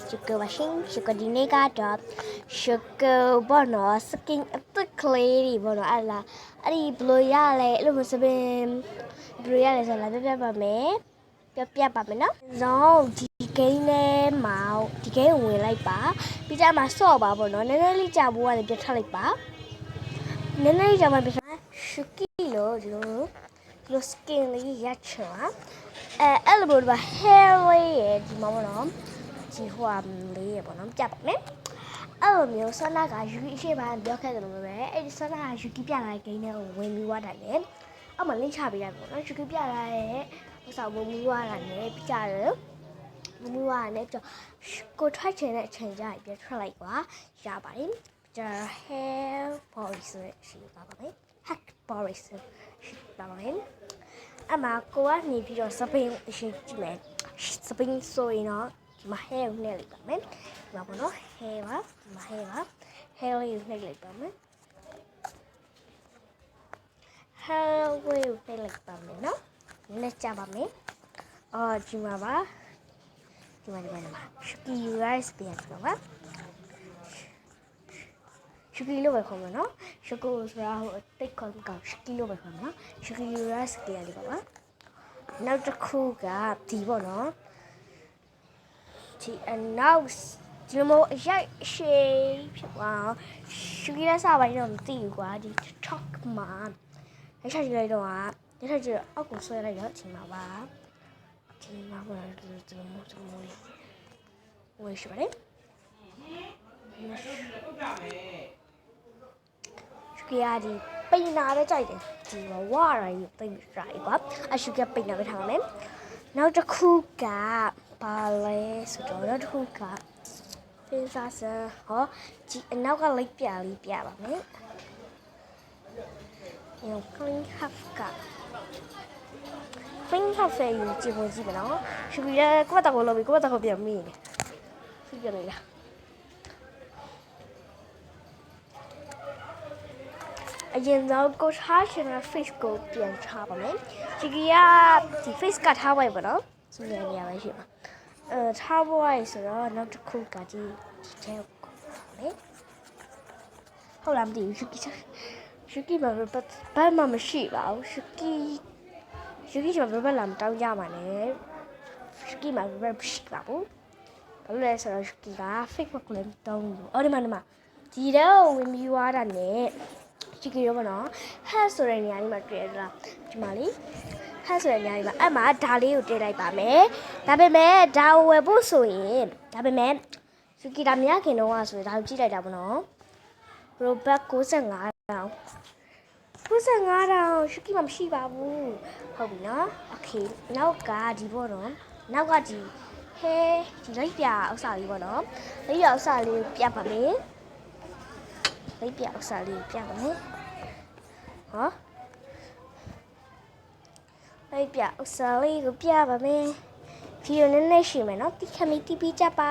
sugar machine sugar dinega dot sugar bono skin clay bono alla ari blue yale lo sabin blue yale so la pya pa me pya pa me no zone di game နဲ့မှာဒီ game ဝင်လိုက်ပါပြီးကြမှာဆော့ပါပေါ့နော်နည်းနည်းလေးကြာဖို့ကနေပြတ်ထွက်လိုက်ပါနည်းနည်းလေးကြာမှပြတ်ထွက်ရှုကီလို့ဒီလို skin လေးရချင်ပါအဲ့လိုပေါ့ hair လေးရဲ့ဒီမှာပေါ့နော်ဒီဟိုလေးရဲ့ပေါ့နော်ပြပါမယ်အဲ့လိုမျိုးဆန္ဒကယူကီရှေ့ပိုင်းပြောခဲ့တယ်လို့ပဲအဲ့ဒီဆန္ဒကယူကီပြလာတဲ့ game နဲ့ဝင်ပြီးသွားတယ်လေအောက်မှာ link ချပေးလိုက်ပေါ့နော်ယူကီပြလာတဲ့ဥစ္စာဝင်ပြီးသွားတာနဲ့ပြကြတယ်မမွားနဲ့ကိုထွက်ချင်တဲ့အချိန်ကျရင်ပြထွက်လိုက်ပါရပါတယ်ကျ hair boys ရှိပါပါမယ် hack boys ရှိပါပါမယ်အမကိုကနေပြီးတော့စပင်းအရှိကြည့်မယ်စပင်းဆိုရင်တော့ဒီမှာ hair ကိုနှိပ်လိုက်ပါမယ်ဒီမှာပေါ့နော် hair ပါဒီမှာ hair ပါ hair လေးကိုနှိပ်လိုက်ပါမယ် hair ကိုနှိပ်လိုက်ပါမယ်နော်လက်ကြပါမယ်အော်ဒီမှာပါဒီမှာရှုကီ rice ပြန်တော့ပါရှုကီလို့ပဲခေါ်မှာနော်ရှုကိုဆိုတာဟိုအတိတ်ခေါ်ကောရှုကီလို့ပဲခေါ်မှာနော်ရှုကီ rice ပြန်လေးပါပါနောက်တစ်ခုကဒီပေါ့နော်ဒီအနောက်ဒီမို့အရိုက်ရှေးဖြစ်သွားရှုကီရဲ့စားပိုင်းတော့မသိဘူးကွာဒီ TikTok မှာအချက်ကြည့်လိုက်တော့အချက်ကြည့်အောက်ကိုဆွဲလိုက်တော့ချိန်ပါပါဒီမှာဘာလို့ဒီမို့ဝယ်ရှိပါတယ်ရှုကီယာဒီပိန်နာပဲကြိုက်တယ်ဒီဝါရိုင်းပိန်ရိုင်းကွာအရှုကီယာပိန်နာပဲထားမယ်နောက်တစ်ခုကဘာလဲဆိုတော့နောက်တစ်ခုကပင်စာဆန်ဟောဒီအနောက်ကလိုက်ပြလေးပြပါမယ်ဒီ clean half ကpink half ရဲ့ကြည့်ဖို့ကြည့်မနော်ရှုကီယာကိုယ့်တကောလို့ကိုယ့်တကောပြန်မိတယ်ဖြစ်ကြလေလားအရင်တော့ကိုထားချင်တဲ့ face ကိုပြန်ထားပါမယ်ဒီကဒီ face ကထားလိုက်ပါတော့ဒီနေရာပဲရှိပါထားဖို့ရဆိုတော့နောက်တစ်ခုကဒီထဲကိုလေဟုတ်လားမသိဘူးရှုကီမှာဘာမှမရှိပါဘူးရှုကီကျမဘာလာမတောင်းကြပါနဲ့ရှုကီမှာဘာမရှိပါဘူးဘာလို့လဲဆိုတော့ရှုကီက fake ကိုလည်းတောင်းဘူးအော်ဒီမှာဒီတော့ဝင်ပြီးွားတာနဲ့ရှုကီရောမနော် hat ဆိုတဲ့နေရာလေးမှာတွေ့ရလားဒီမှာလေ hat ဆိုတဲ့နေရာလေးမှာအဲ့မှာဒါလေးကိုတင်လိုက်ပါမယ်ဒါပေမဲ့ဒါကိုဝယ်ဖို့ဆိုရင်ဒါပေမဲ့ရှုကီဒါမရခင်တော့ဆိုရင်ဒါကိုကြည့်လိုက်တာပေါ့နော် robot 95တောင်ရှုကီမှာမရှိပါဘူးဟုတ်ပြီနော်โอเคနောက်ကဒီပေါ့နော်နောက်ကဒီဟဲဒီလိုက်ပြဥစ္စာလေးပေါ့နော်လိုက်ပြဥစ္စာလေးပြပါမယ်လိုက်ပြဥစ္စာလေးပြပါမယ်ဟောလိုက်ပြဥစ္စာလေးကိုပြပါမယ်ဗီဒီယိုနည်းနည်းရှိမယ်နော်တိခမီတီးပြီးကြပါ